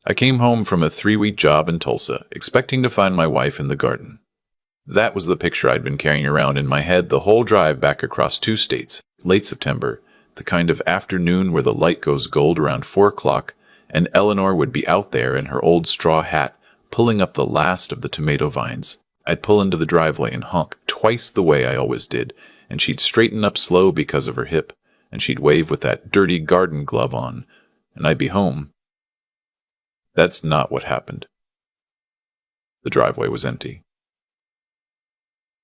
I came home from a 3-week job in Tulsa, expecting to find my wife in the garden. That was the picture I'd been carrying around in my head the whole drive back across 2 states, late September, the kind of afternoon where the light goes gold around 4 o'clock, and Eleanor would be out there in her old straw hat, pulling up the last of the tomato vines. I'd pull into the driveway and honk twice the way I always did, and she'd straighten up slow because of her hip, and she'd wave with that dirty garden glove on, and I'd be home. That's not what happened. The driveway was empty.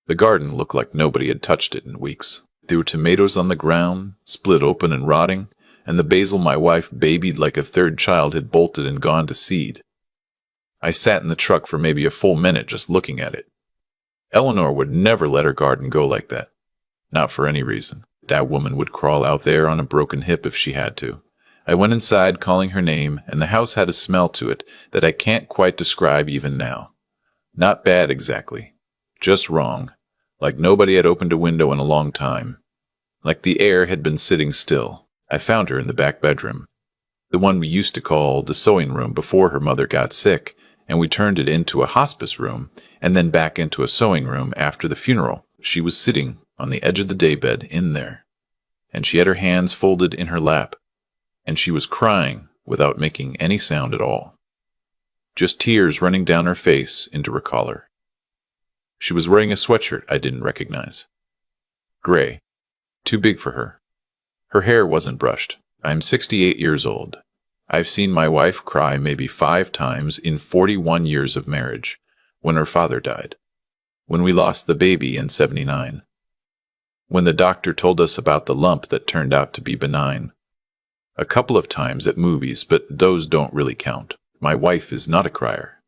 The garden looked like nobody had touched it in weeks. There were tomatoes on the ground, split open and rotting, and the basil my wife babied like a 3rd child had bolted and gone to seed. I sat in the truck for maybe a full minute just looking at it. Eleanor would never let her garden go like that. Not for any reason. That woman would crawl out there on a broken hip if she had to. I went inside calling her name, and the house had a smell to it that I can't quite describe even now. Not bad exactly. Just wrong. Like nobody had opened a window in a long time. Like the air had been sitting still. I found her in the back bedroom. The one we used to call the sewing room before her mother got sick, and we turned it into a hospice room, and then back into a sewing room after the funeral. She was sitting on the edge of the daybed in there, and she had her hands folded in her lap, and she was crying without making any sound at all. Just tears running down her face into her collar. She was wearing a sweatshirt I didn't recognize. Gray. Too big for her. Her hair wasn't brushed. I'm 68 years old. I've seen my wife cry maybe 5 times in 41 years of marriage, when her father died, when we lost the baby in 79, when the doctor told us about the lump that turned out to be benign. A couple of times at movies, but those don't really count. My wife is not a crier.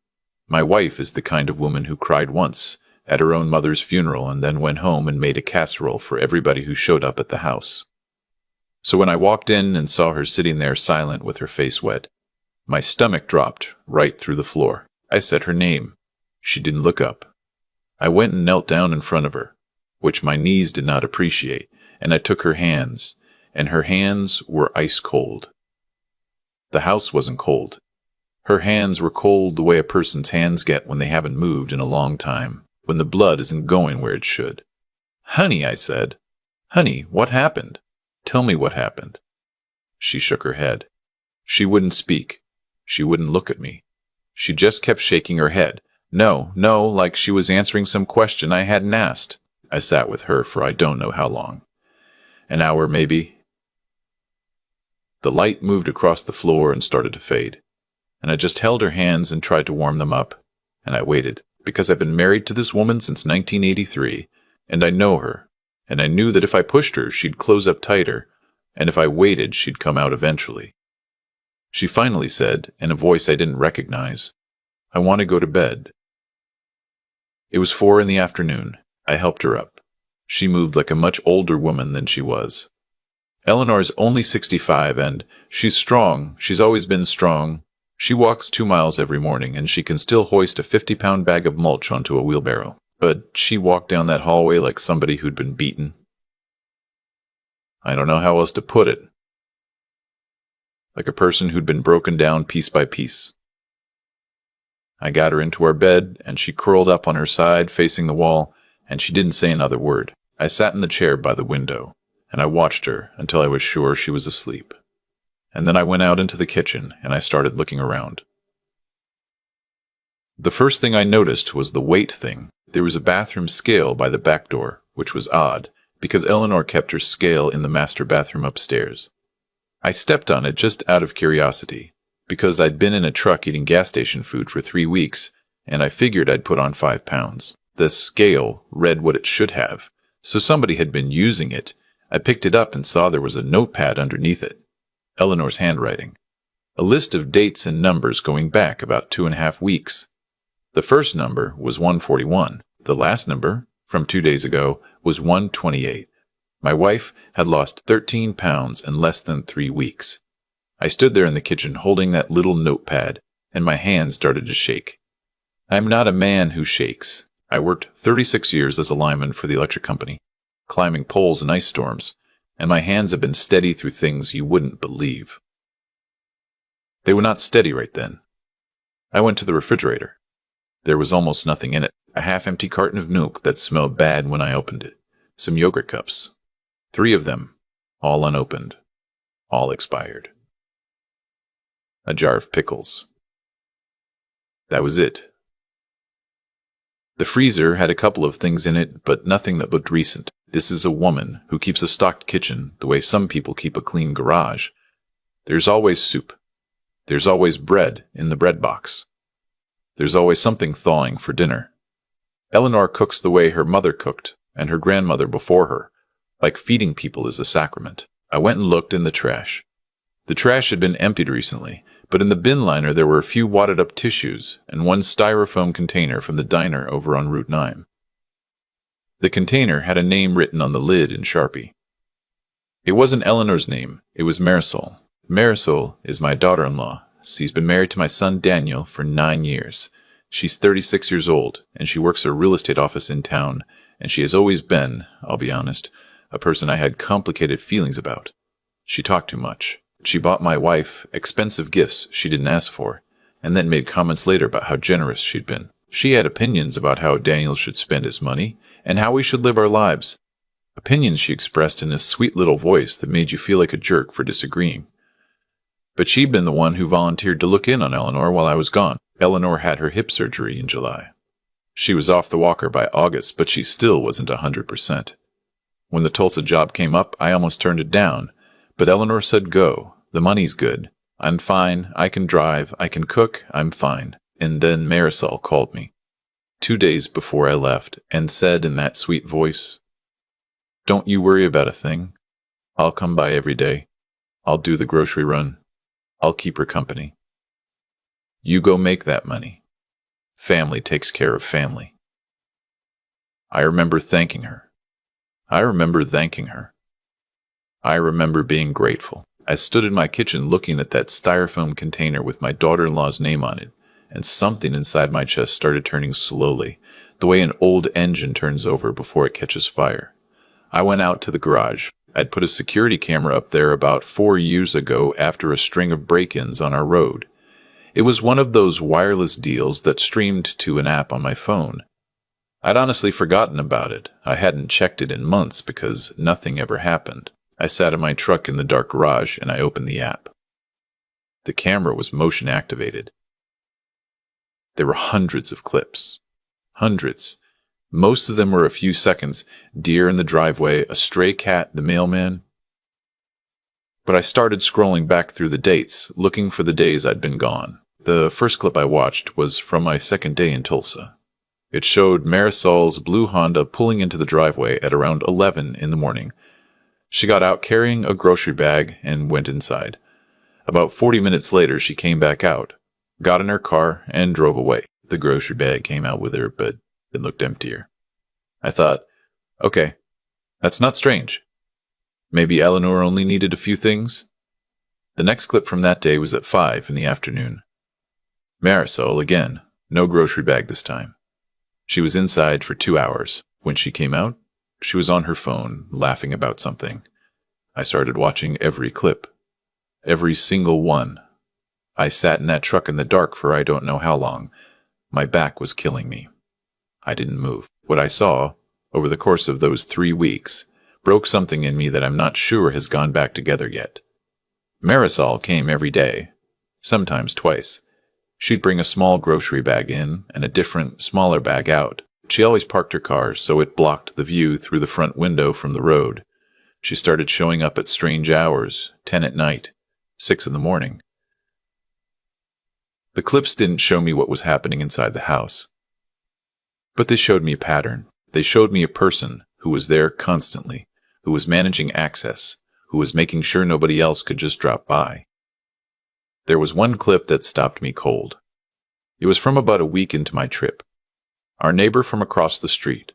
My wife is the kind of woman who cried once at her own mother's funeral and then went home and made a casserole for everybody who showed up at the house. So when I walked in and saw her sitting there silent with her face wet, my stomach dropped right through the floor. I said her name. She didn't look up. I went and knelt down in front of her, which my knees did not appreciate, and I took her hands, and her hands were ice cold. The house wasn't cold. Her hands were cold the way a person's hands get when they haven't moved in a long time, when the blood isn't going where it should. "Honey," I said. "Honey, what happened? Tell me what happened." She shook her head. She wouldn't speak. She wouldn't look at me. She just kept shaking her head. No, like she was answering some question I hadn't asked. I sat with her for I don't know how long. An hour, maybe. The light moved across the floor and started to fade, and I just held her hands and tried to warm them up, and I waited, because I've been married to this woman since 1983, and I know her. And I knew that if I pushed her, she'd close up tighter, and if I waited, she'd come out eventually. She finally said, in a voice I didn't recognize, "I want to go to bed." It was 4 in the afternoon. I helped her up. She moved like a much older woman than she was. Eleanor's only 65, and she's strong. She's always been strong. She walks 2 miles every morning, and she can still hoist a 50-pound bag of mulch onto a wheelbarrow. But she walked down that hallway like somebody who'd been beaten. I don't know how else to put it. Like a person who'd been broken down piece by piece. I got her into our bed, and she curled up on her side facing the wall, and she didn't say another word. I sat in the chair by the window, and I watched her until I was sure she was asleep. And then I went out into the kitchen, and I started looking around. The first thing I noticed was the weight thing. There was a bathroom scale by the back door, which was odd, because Eleanor kept her scale in the master bathroom upstairs. I stepped on it just out of curiosity, because I'd been in a truck eating gas station food for 3 weeks, and I figured I'd put on 5 pounds. The scale read what it should have, so somebody had been using it. I picked it up and saw there was a notepad underneath it. Eleanor's handwriting. A list of dates and numbers going back about 2.5 weeks. The first number was 141. The last number, from 2 days ago, was 128. My wife had lost 13 pounds in less than 3 weeks. I stood there in the kitchen holding that little notepad, and my hands started to shake. I'm not a man who shakes. I worked 36 years as a lineman for the electric company, climbing poles in ice storms, and my hands have been steady through things you wouldn't believe. They were not steady right then. I went to the refrigerator. There was almost nothing in it. A half-empty carton of milk that smelled bad when I opened it. Some yogurt cups. 3 of them, all unopened. All expired. A jar of pickles. That was it. The freezer had a couple of things in it, but nothing that looked recent. This is a woman who keeps a stocked kitchen the way some people keep a clean garage. There's always soup. There's always bread in the bread box. There's always something thawing for dinner. Eleanor cooks the way her mother cooked, and her grandmother before her, like feeding people is a sacrament. I went and looked in the trash. The trash had been emptied recently, but in the bin liner there were a few wadded-up tissues and one styrofoam container from the diner over on Route 9. The container had a name written on the lid in Sharpie. It wasn't Eleanor's name, it was Marisol. Marisol is my daughter-in-law. She's been married to my son Daniel for 9 years. She's 36 years old, and she works at a real estate office in town, and she has always been, I'll be honest, a person I had complicated feelings about. She talked too much. She bought my wife expensive gifts she didn't ask for, and then made comments later about how generous she'd been. She had opinions about how Daniel should spend his money, and how we should live our lives. Opinions she expressed in a sweet little voice that made you feel like a jerk for disagreeing. But she'd been the one who volunteered to look in on Eleanor while I was gone. Eleanor had her hip surgery in July. She was off the walker by August, but she still wasn't 100%. When the Tulsa job came up, I almost turned it down, but Eleanor said go. The money's good. I'm fine. I can drive. I can cook. I'm fine. And then Marisol called me 2 days before I left and said in that sweet voice, "Don't you worry about a thing. I'll come by every day. I'll do the grocery run. I'll keep her company. You go make that money. Family takes care of family." I remember thanking her. I remember being grateful. I stood in my kitchen looking at that styrofoam container with my daughter-in-law's name on it, and something inside my chest started turning slowly, the way an old engine turns over before it catches fire. I went out to the garage. I'd put a security camera up there about 4 years ago after a string of break-ins on our road. It was one of those wireless deals that streamed to an app on my phone. I'd honestly forgotten about it. I hadn't checked it in months because nothing ever happened. I sat in my truck in the dark garage and I opened the app. The camera was motion activated. There were hundreds of clips. Hundreds. Most of them were a few seconds. Deer in the driveway, a stray cat, the mailman. But I started scrolling back through the dates, looking for the days I'd been gone. The first clip I watched was from my second day in Tulsa. It showed Marisol's blue Honda pulling into the driveway at around 11 in the morning. She got out carrying a grocery bag and went inside. About 40 minutes later, she came back out, got in her car, and drove away. The grocery bag came out with her, but it looked emptier. I thought, okay, that's not strange. Maybe Eleanor only needed a few things. The next clip from that day was at 5 in the afternoon. Marisol again, no grocery bag this time. She was inside for 2 hours. When she came out, she was on her phone, laughing about something. I started watching every clip. Every single one. I sat in that truck in the dark for I don't know how long. My back was killing me. I didn't move. What I saw, over the course of those 3 weeks, broke something in me that I'm not sure has gone back together yet. Marisol came every day, sometimes twice. She'd bring a small grocery bag in and a different, smaller bag out. She always parked her car so it blocked the view through the front window from the road. She started showing up at strange hours, 10 at night, 6 in the morning. The clips didn't show me what was happening inside the house. But they showed me a pattern. They showed me a person who was there constantly, who was managing access, who was making sure nobody else could just drop by. There was one clip that stopped me cold. It was from about a week into my trip. Our neighbor from across the street,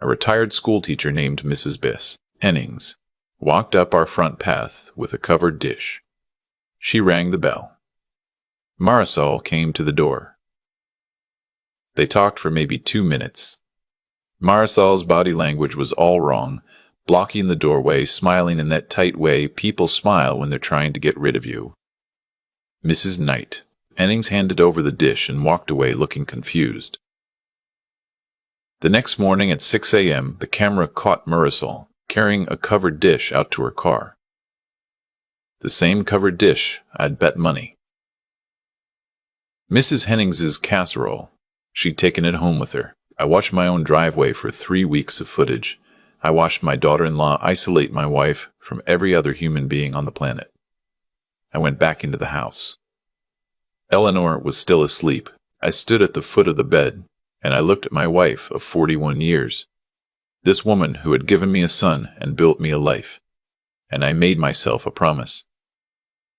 a retired schoolteacher named Mrs. Biss, Hennings, walked up our front path with a covered dish. She rang the bell. Marisol came to the door. They talked for maybe 2 minutes. Marisol's body language was all wrong, blocking the doorway, smiling in that tight way people smile when they're trying to get rid of you. Mrs. Knight, Hennings handed over the dish and walked away looking confused. The next morning at 6 a.m., the camera caught Marisol carrying a covered dish out to her car. The same covered dish I'd bet money. Mrs. Hennings's casserole. She'd taken it home with her. I watched my own driveway for 3 weeks of footage. I watched my daughter-in-law isolate my wife from every other human being on the planet. I went back into the house. Eleanor was still asleep. I stood at the foot of the bed, and I looked at my wife of 41 years. This woman who had given me a son and built me a life. And I made myself a promise.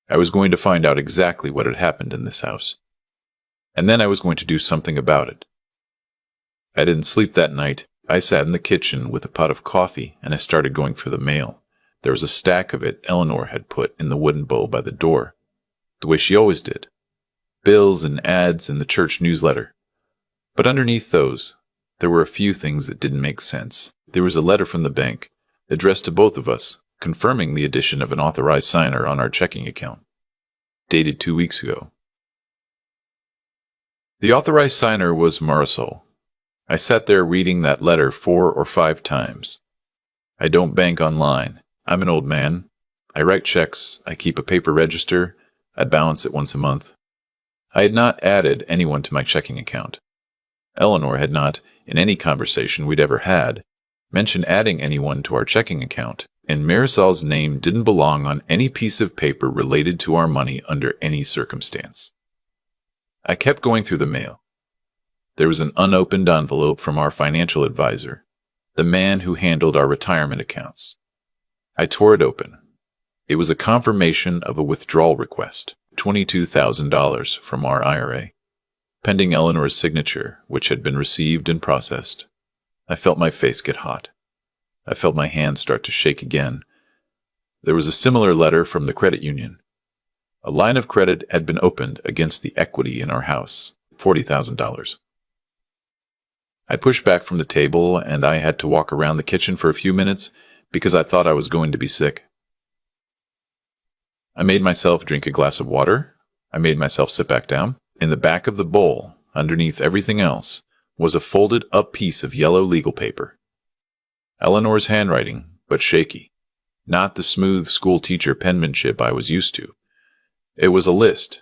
I was going to find out exactly what had happened in this house. And then I was going to do something about it. I didn't sleep that night. I sat in the kitchen with a pot of coffee, and I started going for the mail. There was a stack of it Eleanor had put in the wooden bowl by the door, the way she always did. Bills and ads in the church newsletter. But underneath those, there were a few things that didn't make sense. There was a letter from the bank, addressed to both of us, confirming the addition of an authorized signer on our checking account, dated 2 weeks ago. The authorized signer was Marisol. I sat there reading that letter 4 or 5 times. I don't bank online. I'm an old man. I write checks. I keep a paper register. I'd balance it once a month. I had not added anyone to my checking account. Eleanor had not, in any conversation we'd ever had, mentioned adding anyone to our checking account, and Marisol's name didn't belong on any piece of paper related to our money under any circumstance. I kept going through the mail. There was an unopened envelope from our financial advisor, the man who handled our retirement accounts. I tore it open. It was a confirmation of a withdrawal request, $22,000 from our IRA, pending Eleanor's signature, which had been received and processed. I felt my face get hot. I felt my hands start to shake again. There was a similar letter from the credit union. A line of credit had been opened against the equity in our house, $40,000. I pushed back from the table, and I had to walk around the kitchen for a few minutes because I thought I was going to be sick. I made myself drink a glass of water. I made myself sit back down. In the back of the bowl, underneath everything else, was a folded-up piece of yellow legal paper. Eleanor's handwriting, but shaky. Not the smooth school-teacher penmanship I was used to. It was a list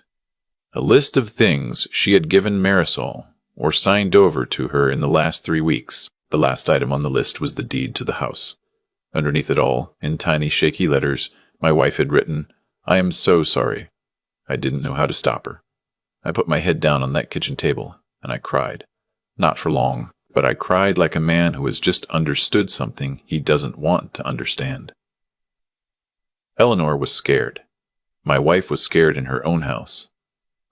of things she had given Marisol or signed over to her in the last 3 weeks. The last item on the list was the deed to the house. Underneath it all, in tiny shaky letters, my wife had written, "I am so sorry." I didn't know how to stop her. I put my head down on that kitchen table, and I cried. Not for long, but I cried like a man who has just understood something he doesn't want to understand. Eleanor was scared. My wife was scared in her own house,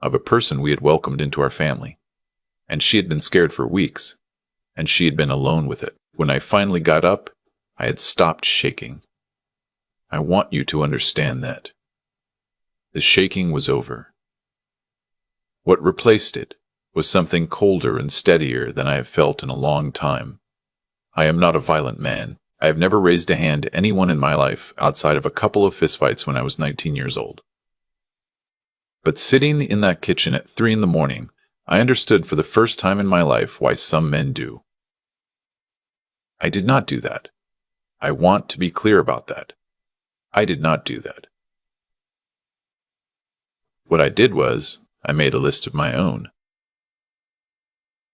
of a person we had welcomed into our family. And she had been scared for weeks, and she had been alone with it. When I finally got up, I had stopped shaking. I want you to understand that. The shaking was over. What replaced it was something colder and steadier than I have felt in a long time. I am not a violent man. I have never raised a hand to anyone in my life outside of a couple of fistfights when I was 19 years old. But sitting in that kitchen at 3 in the morning, I understood for the first time in my life why some men do. I did not do that. I want to be clear about that. I did not do that. What I did was, I made a list of my own.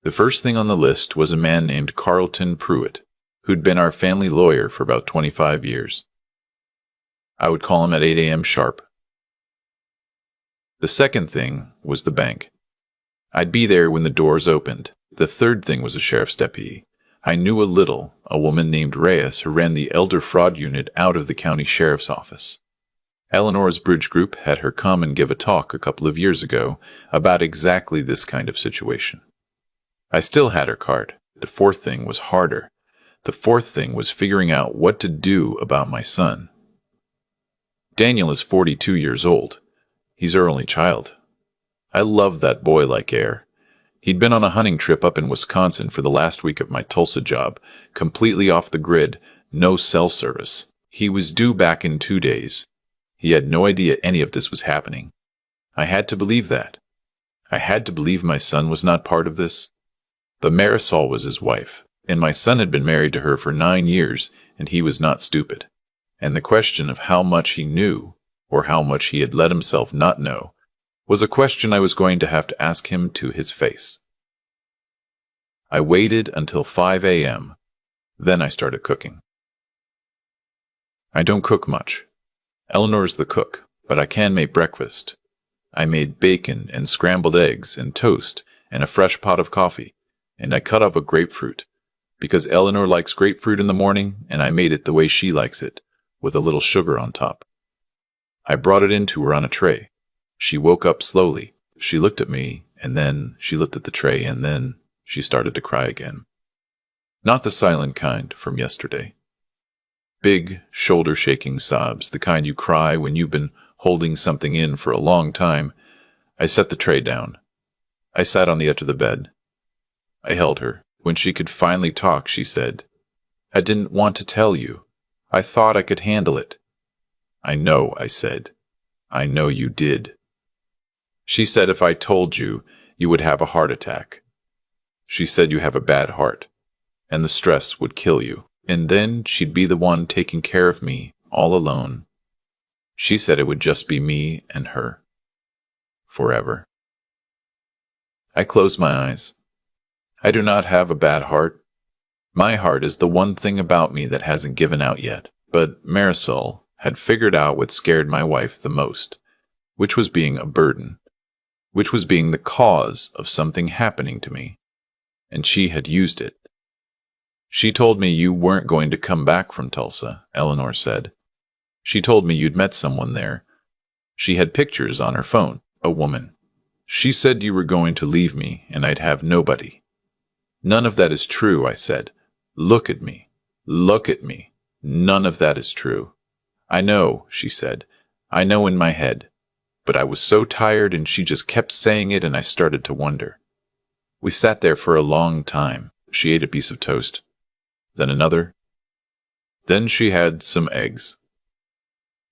The first thing on the list was a man named Carlton Pruitt, who'd been our family lawyer for about 25 years. I would call him at 8 a.m. sharp. The second thing was the bank. I'd be there when the doors opened. The third thing was a sheriff's deputy. I knew a woman named Reyes who ran the elder fraud unit out of the county sheriff's office. Eleanor's bridge group had her come and give a talk a couple of years ago about exactly this kind of situation. I still had her card. The fourth thing was harder. The fourth thing was figuring out what to do about my son. Daniel is 42 years old. He's our only child. I love that boy like air. He'd been on a hunting trip up in Wisconsin for the last week of my Tulsa job, completely off the grid, no cell service. He was due back in 2 days. He had no idea any of this was happening. I had to believe that. I had to believe my son was not part of this. But Marisol was his wife, and my son had been married to her for 9 years, and he was not stupid. And the question of how much he knew, or how much he had let himself not know, was a question I was going to have to ask him to his face. I waited until 5 a.m. Then I started cooking. I don't cook much. Eleanor's the cook, but I can make breakfast. I made bacon and scrambled eggs and toast and a fresh pot of coffee, and I cut up a grapefruit, because Eleanor likes grapefruit in the morning, and I made it the way she likes it, with a little sugar on top. I brought it in to her on a tray. She woke up slowly. She looked at me, and then she looked at the tray, and then she started to cry again. Not the silent kind from yesterday. Big, shoulder-shaking sobs, the kind you cry when you've been holding something in for a long time. I set the tray down. I sat on the edge of the bed. I held her. When she could finally talk, she said, "I didn't want to tell you. I thought I could handle it." "I know," I said. "I know you did." She said if I told you, you would have a heart attack. She said you have a bad heart, and the stress would kill you, and then she'd be the one taking care of me, all alone. She said it would just be me and her. Forever. I closed my eyes. I do not have a bad heart. My heart is the one thing about me that hasn't given out yet, but Marisol had figured out what scared my wife the most, which was being a burden, which was being the cause of something happening to me, and she had used it. She told me you weren't going to come back from Tulsa, Eleanor said. She told me you'd met someone there. She had pictures on her phone, a woman. She said you were going to leave me and I'd have nobody. None of that is true, I said. Look at me. Look at me. None of that is true. I know, she said. I know in my head. But I was so tired and she just kept saying it and I started to wonder. We sat there for a long time. She ate a piece of toast. Then another. Then she had some eggs.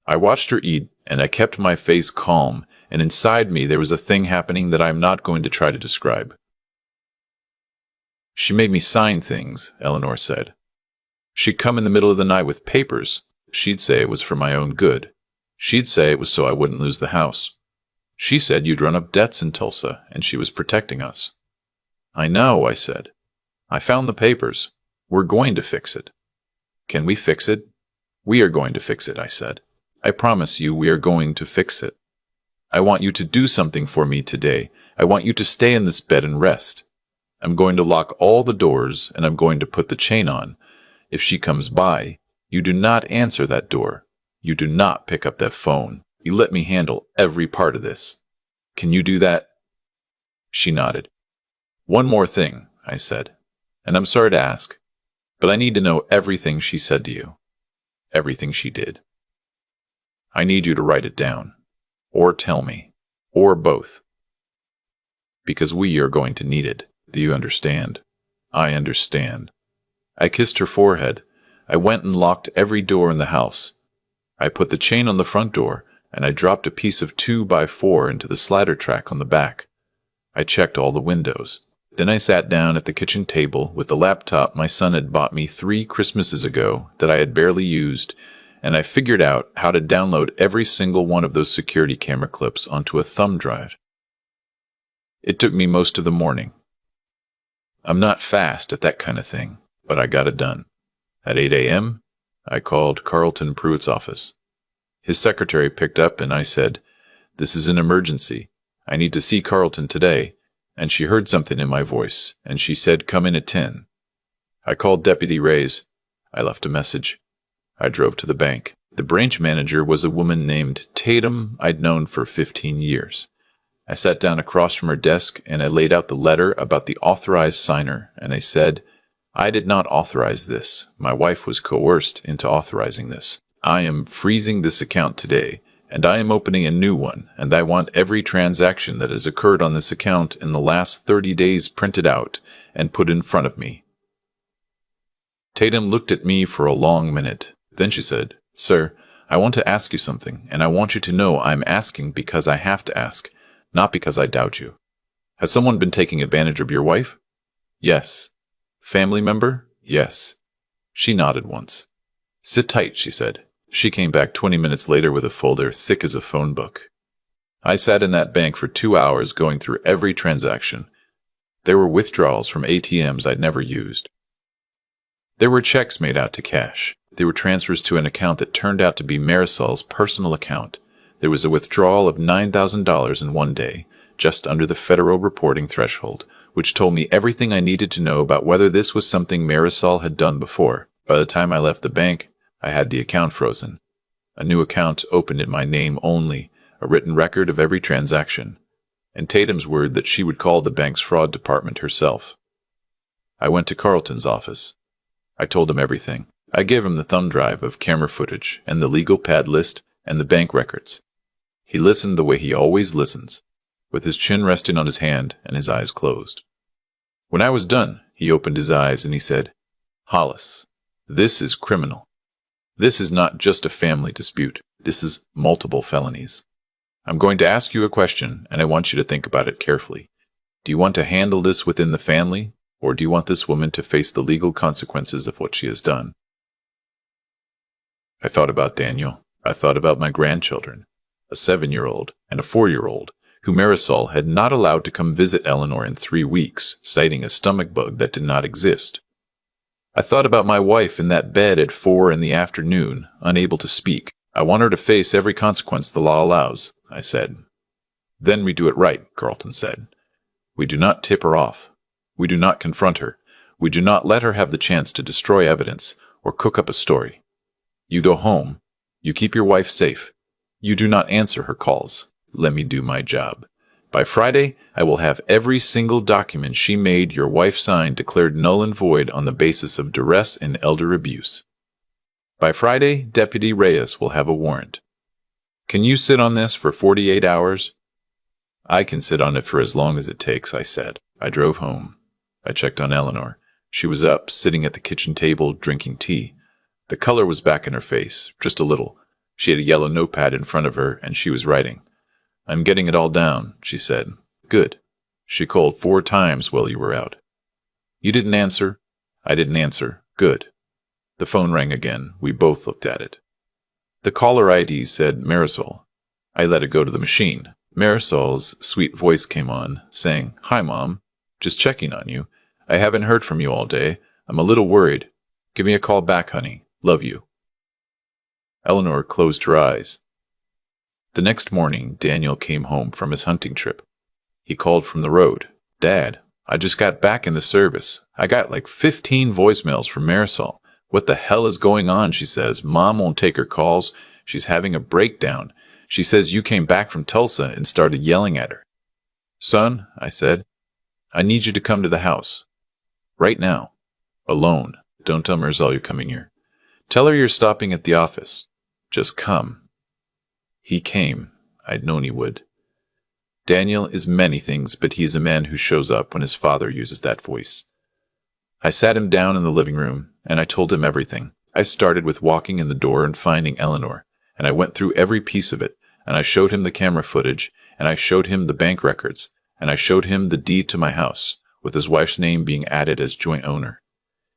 I watched her eat, and I kept my face calm, and inside me there was a thing happening that I am not going to try to describe. She made me sign things, Eleanor said. She'd come in the middle of the night with papers. She'd say it was for my own good. She'd say it was so I wouldn't lose the house. She said you'd run up debts in Tulsa, and she was protecting us. I know, I said. I found the papers. We're going to fix it. Can we fix it? We are going to fix it, I said. I promise you we are going to fix it. I want you to do something for me today. I want you to stay in this bed and rest. I'm going to lock all the doors, and I'm going to put the chain on. If she comes by, you do not answer that door. You do not pick up that phone. You let me handle every part of this. Can you do that? She nodded. One more thing, I said, and I'm sorry to ask, but I need to know everything she said to you. Everything she did. I need you to write it down, or tell me, or both. Because we are going to need it. Do you understand? I understand. I kissed her forehead. I went and locked every door in the house. I put the chain on the front door, and I dropped a piece of 2x4 into the slider track on the back. I checked all the windows. Then I sat down at the kitchen table with the laptop my son had bought me 3 Christmases ago that I had barely used, and I figured out how to download every single one of those security camera clips onto a thumb drive. It took me most of the morning. I'm not fast at that kind of thing, but I got it done. At 8 a.m., I called Carlton Pruitt's office. His secretary picked up and I said, "This is an emergency. I need to see Carlton today." And she heard something in my voice, and she said, "Come in at 10. I called Deputy Reyes. I left a message. I drove to the bank. The branch manager was a woman named Tatum I'd known for 15 years. I sat down across from her desk and I laid out the letter about the authorized signer, and I said, "I did not authorize this. My wife was coerced into authorizing this. I am freezing this account today, and I am opening a new one, and I want every transaction that has occurred on this account in the last 30 days printed out and put in front of me." Tatum looked at me for a long minute. Then she said, "Sir, I want to ask you something, and I want you to know I'm asking because I have to ask, not because I doubt you. Has someone been taking advantage of your wife? Yes. Family member? Yes. She nodded once. Sit tight, she said. She came back 20 minutes later with a folder thick as a phone book. I sat in that bank for 2 hours going through every transaction. There were withdrawals from ATMs I'd never used. There were checks made out to cash. There were transfers to an account that turned out to be Marisol's personal account. There was a withdrawal of $9,000 in one day, just under the federal reporting threshold, which told me everything I needed to know about whether this was something Marisol had done before. By the time I left the bank, I had the account frozen. A new account opened in my name only, a written record of every transaction, and Tatum's word that she would call the bank's fraud department herself. I went to Carlton's office. I told him everything. I gave him the thumb drive of camera footage and the legal pad list and the bank records. He listened the way he always listens, with his chin resting on his hand and his eyes closed. When I was done, he opened his eyes and he said, Hollis, this is criminal. This is not just a family dispute. This is multiple felonies. I'm going to ask you a question, and I want you to think about it carefully. Do you want to handle this within the family, or do you want this woman to face the legal consequences of what she has done? I thought about Daniel. I thought about my grandchildren, a 7-year-old and a 4-year-old, who Marisol had not allowed to come visit Eleanor in 3 weeks, citing a stomach bug that did not exist. I thought about my wife in that bed at 4 in the afternoon, unable to speak. I want her to face every consequence the law allows, I said. Then we do it right, Carlton said. We do not tip her off. We do not confront her. We do not let her have the chance to destroy evidence or cook up a story. You go home. You keep your wife safe. You do not answer her calls. Let me do my job. By Friday, I will have every single document she made your wife sign declared null and void on the basis of duress and elder abuse. By Friday, Deputy Reyes will have a warrant. Can you sit on this for 48 hours? I can sit on it for as long as it takes, I said. I drove home. I checked on Eleanor. She was up, sitting at the kitchen table, drinking tea. The color was back in her face, just a little. She had a yellow notepad in front of her, and she was writing. I'm getting it all down, she said. Good. She called 4 times while you were out. You didn't answer. I didn't answer. Good. The phone rang again. We both looked at it. The caller ID said Marisol. I let it go to the machine. Marisol's sweet voice came on, saying, Hi, Mom. Just checking on you. I haven't heard from you all day. I'm a little worried. Give me a call back, honey. Love you. Eleanor closed her eyes. The next morning, Daniel came home from his hunting trip. He called from the road. Dad, I just got back in the service. I got like 15 voicemails from Marisol. What the hell is going on, she says. Mom won't take her calls. She's having a breakdown. She says you came back from Tulsa and started yelling at her. Son, I said, I need you to come to the house. Right now. Alone. Don't tell Marisol you're coming here. Tell her you're stopping at the office. Just come. He came. I'd known he would. Daniel is many things, but he is a man who shows up when his father uses that voice. I sat him down in the living room, and I told him everything. I started with walking in the door and finding Eleanor, and I went through every piece of it, and I showed him the camera footage, and I showed him the bank records, and I showed him the deed to my house, with his wife's name being added as joint owner.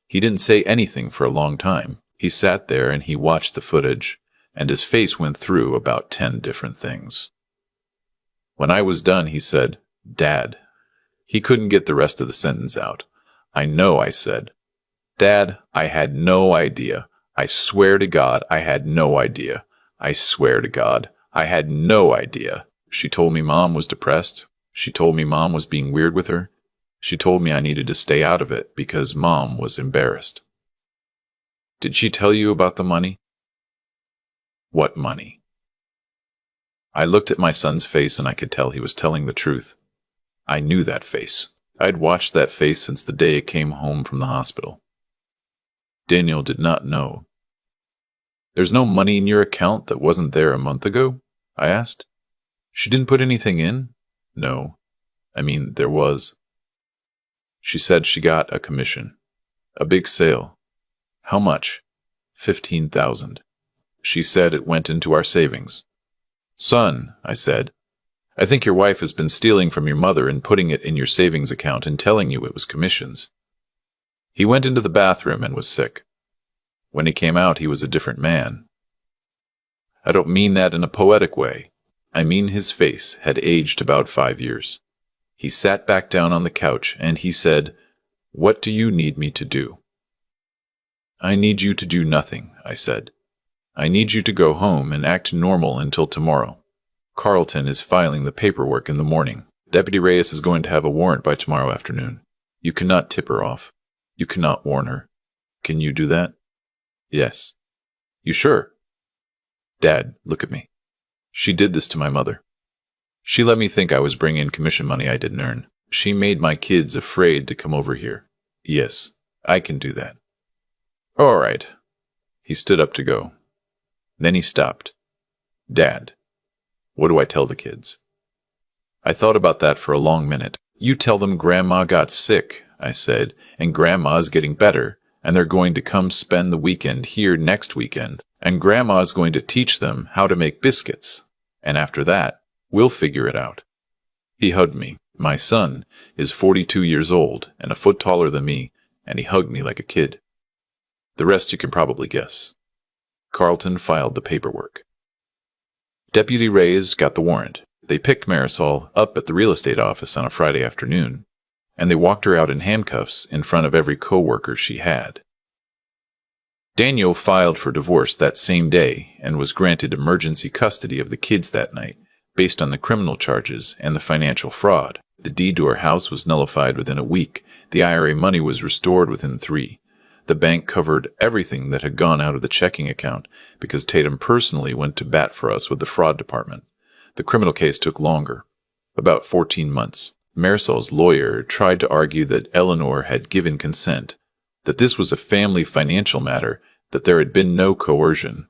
He didn't say anything for a long time. He sat there and he watched the footage, and his face went through about 10 different things. When I was done, he said, Dad. He couldn't get the rest of the sentence out. I know, I said. Dad, I had no idea. I swear to God, I had no idea. I swear to God, I had no idea. She told me Mom was depressed. She told me Mom was being weird with her. She told me I needed to stay out of it because Mom was embarrassed. Did she tell you about the money? What money? I looked at my son's face and I could tell he was telling the truth. I knew that face. I'd watched that face since the day it came home from the hospital. Daniel did not know. There's no money in your account that wasn't there a month ago? I asked. She didn't put anything in? No. I mean, there was. She said she got a commission. A big sale. How much? 15,000. She said it went into our savings. Son, I said, I think your wife has been stealing from your mother and putting it in your savings account and telling you it was commissions. He went into the bathroom and was sick. When he came out, he was a different man. I don't mean that in a poetic way. I mean his face had aged about 5 years. He sat back down on the couch and he said, "What do you need me to do?" "I need you to do nothing," I said. "I need you to go home and act normal until tomorrow. Carlton is filing the paperwork in the morning. Deputy Reyes is going to have a warrant by tomorrow afternoon. You cannot tip her off. You cannot warn her. Can you do that?" "Yes." "You sure?" "Dad, look at me. She did this to my mother. She let me think I was bringing in commission money I didn't earn. She made my kids afraid to come over here. Yes, I can do that." "All right." He stood up to go. Then he stopped. "Dad, what do I tell the kids?" I thought about that for a long minute. "You tell them Grandma got sick," I said, "and Grandma's getting better, and they're going to come spend the weekend here next weekend, and Grandma's going to teach them how to make biscuits, and after that, we'll figure it out." He hugged me. My son is 42 years old and a foot taller than me, and he hugged me like a kid. The rest you can probably guess. Carlton filed the paperwork. Deputy Reyes got the warrant. They picked Marisol up at the real estate office on a Friday afternoon, and they walked her out in handcuffs in front of every co-worker she had. Daniel filed for divorce that same day and was granted emergency custody of the kids that night, based on the criminal charges and the financial fraud. The deed to her house was nullified within a week. The IRA money was restored within 3. The bank covered everything that had gone out of the checking account because Tatum personally went to bat for us with the fraud department. The criminal case took longer, about 14 months. Marisol's lawyer tried to argue that Eleanor had given consent, that this was a family financial matter, that there had been no coercion.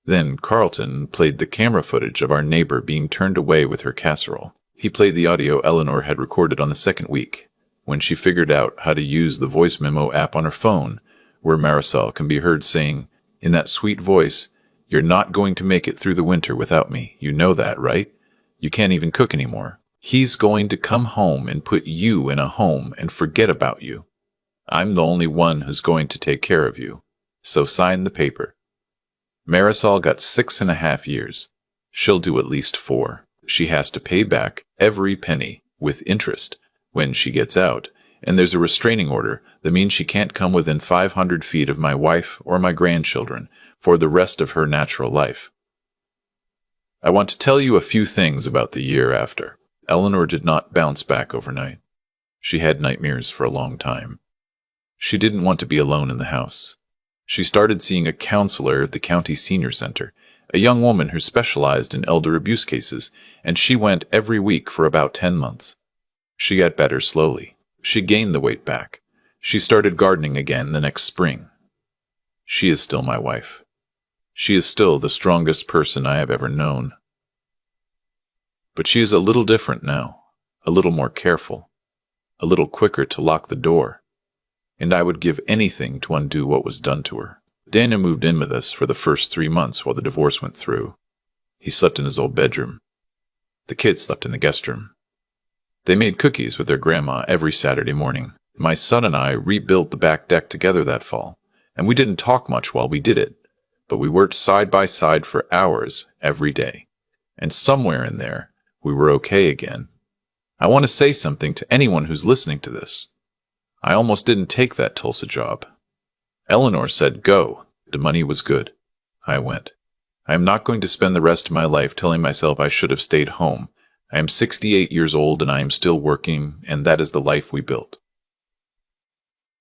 Then Carlton played the camera footage of our neighbor being turned away with her casserole. He played the audio Eleanor had recorded on the second week, when she figured out how to use the voice memo app on her phone, where Marisol can be heard saying, in that sweet voice, "You're not going to make it through the winter without me. You know that, right? You can't even cook anymore. He's going to come home and put you in a home and forget about you. I'm the only one who's going to take care of you. So sign the paper." Marisol got 6.5 years. She'll do at least 4. She has to pay back every penny with interest when she gets out, and there's a restraining order that means she can't come within 500 feet of my wife or my grandchildren for the rest of her natural life. I want to tell you a few things about the year after. Eleanor did not bounce back overnight. She had nightmares for a long time. She didn't want to be alone in the house. She started seeing a counselor at the county senior center, a young woman who specialized in elder abuse cases, and she went every week for about 10 months. She got better slowly. She gained the weight back. She started gardening again the next spring. She is still my wife. She is still the strongest person I have ever known. But she is a little different now, a little more careful, a little quicker to lock the door, and I would give anything to undo what was done to her. Daniel moved in with us for the first 3 months while the divorce went through. He slept in his old bedroom. The kids slept in the guest room. They made cookies with their grandma every Saturday morning. My son and I rebuilt the back deck together that fall, and we didn't talk much while we did it, but we worked side by side for hours every day. And somewhere in there, we were okay again. I want to say something to anyone who's listening to this. I almost didn't take that Tulsa job. Eleanor said go. The money was good. I went. I am not going to spend the rest of my life telling myself I should have stayed home. I am 68 years old and I am still working, and that is the life we built.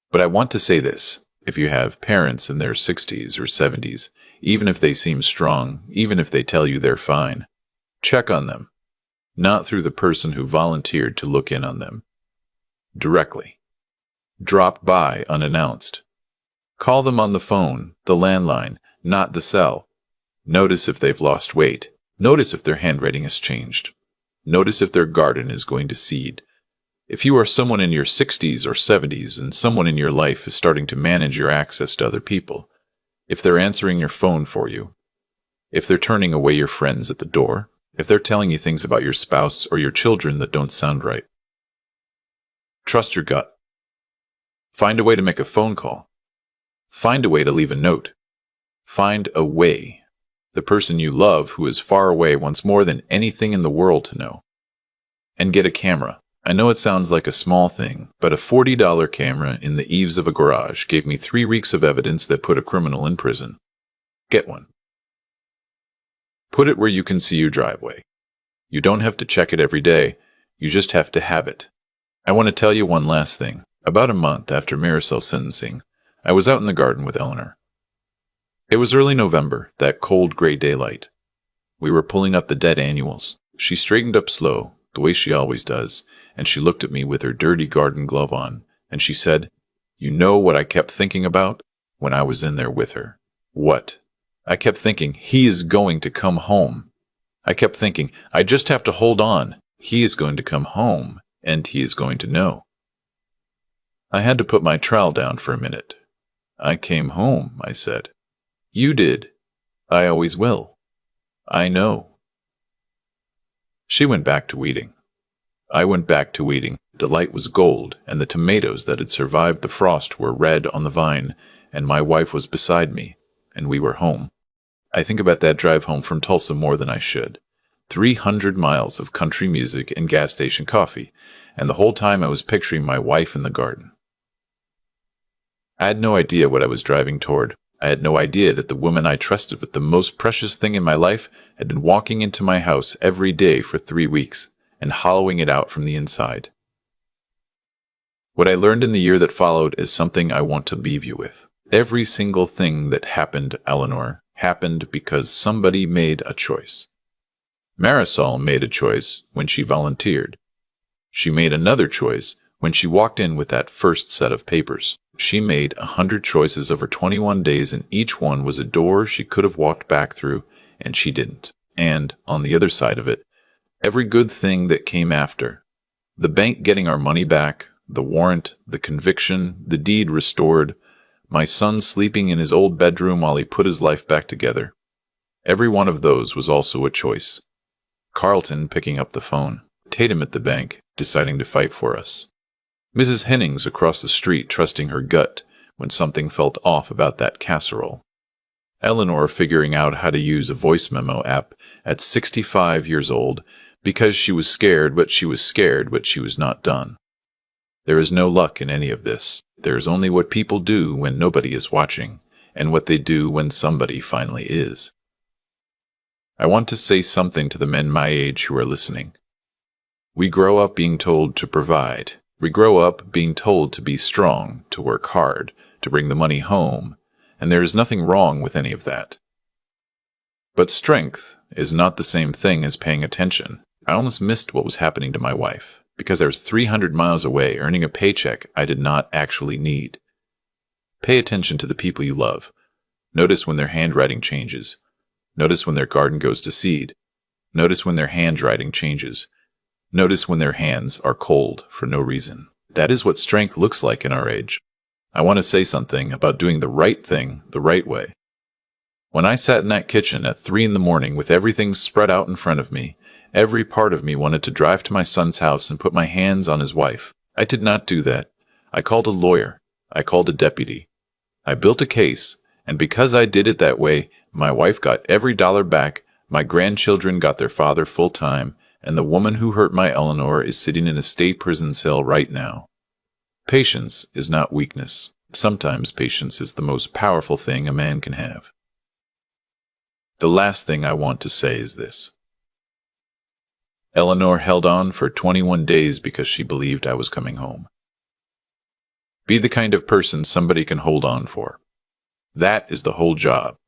But I want to say this. If you have parents in their 60s or 70s, even if they seem strong, even if they tell you they're fine, check on them. Not through the person who volunteered to look in on them. Directly. Drop by unannounced. Call them on the phone, the landline, not the cell. Notice if they've lost weight. Notice if their handwriting has changed. Notice if their garden is going to seed. If you are someone in your 60s or 70s and someone in your life is starting to manage your access to other people, if they're answering your phone for you, if they're turning away your friends at the door, if they're telling you things about your spouse or your children that don't sound right. Trust your gut. Find a way to make a phone call. Find a way to leave a note. Find a way. The person you love who is far away wants more than anything in the world to know. And get a camera. I know it sounds like a small thing, but a $40 camera in the eaves of a garage gave me 3 weeks of evidence that put a criminal in prison. Get one. Put it where you can see your driveway. You don't have to check it every day. You just have to have it. I want to tell you one last thing. About a month after Marisol's sentencing, I was out in the garden with Eleanor. It was early November, that cold gray daylight. We were pulling up the dead annuals. She straightened up slow, the way she always does, and she looked at me with her dirty garden glove on, and she said, "You know what I kept thinking about when I was in there with her?" "What?" "I kept thinking, he is going to come home. I kept thinking, I just have to hold on. He is going to come home, and he is going to know." I had to put my trowel down for a minute. "I came home," I said. "You did. I always will. I know." She went back to weeding. I went back to weeding. The light was gold, and the tomatoes that had survived the frost were red on the vine, and my wife was beside me, and we were home. I think about that drive home from Tulsa more than I should. 300 miles of country music and gas station coffee, and the whole time I was picturing my wife in the garden. I had no idea what I was driving toward. I had no idea that the woman I trusted with the most precious thing in my life had been walking into my house every day for 3 weeks and hollowing it out from the inside. What I learned in the year that followed is something I want to leave you with. Every single thing that happened, Eleanor, happened because somebody made a choice. Marisol made a choice when she volunteered. She made another choice when she walked in with that first set of papers. She made 100 choices over 21 days, and each one was a door she could have walked back through, and she didn't. And, on the other side of it, every good thing that came after. The bank getting our money back, the warrant, the conviction, the deed restored, my son sleeping in his old bedroom while he put his life back together. Every one of those was also a choice. Carlton picking up the phone. Tatum at the bank, deciding to fight for us. Mrs. Hennings across the street trusting her gut when something felt off about that casserole. Eleanor figuring out how to use a voice memo app at 65 years old because she was scared, but she was not done. There is no luck in any of this. There is only what people do when nobody is watching, and what they do when somebody finally is. I want to say something to the men my age who are listening. We grow up being told to provide. We grow up being told to be strong, to work hard, to bring the money home, and there is nothing wrong with any of that. But strength is not the same thing as paying attention. I almost missed what was happening to my wife, because I was 300 miles away earning a paycheck I did not actually need. Pay attention to the people you love. Notice when their handwriting changes. Notice when their garden goes to seed. Notice when their handwriting changes. Notice when their hands are cold for no reason. That is what strength looks like in our age. I want to say something about doing the right thing the right way. When I sat in that kitchen at 3 a.m. with everything spread out in front of me, every part of me wanted to drive to my son's house and put my hands on his wife. I did not do that. I called a lawyer. I called a deputy. I built a case, and because I did it that way, my wife got every dollar back, my grandchildren got their father full-time, and the woman who hurt my Eleanor is sitting in a state prison cell right now. Patience is not weakness. Sometimes patience is the most powerful thing a man can have. The last thing I want to say is this. Eleanor held on for 21 days because she believed I was coming home. Be the kind of person somebody can hold on for. That is the whole job.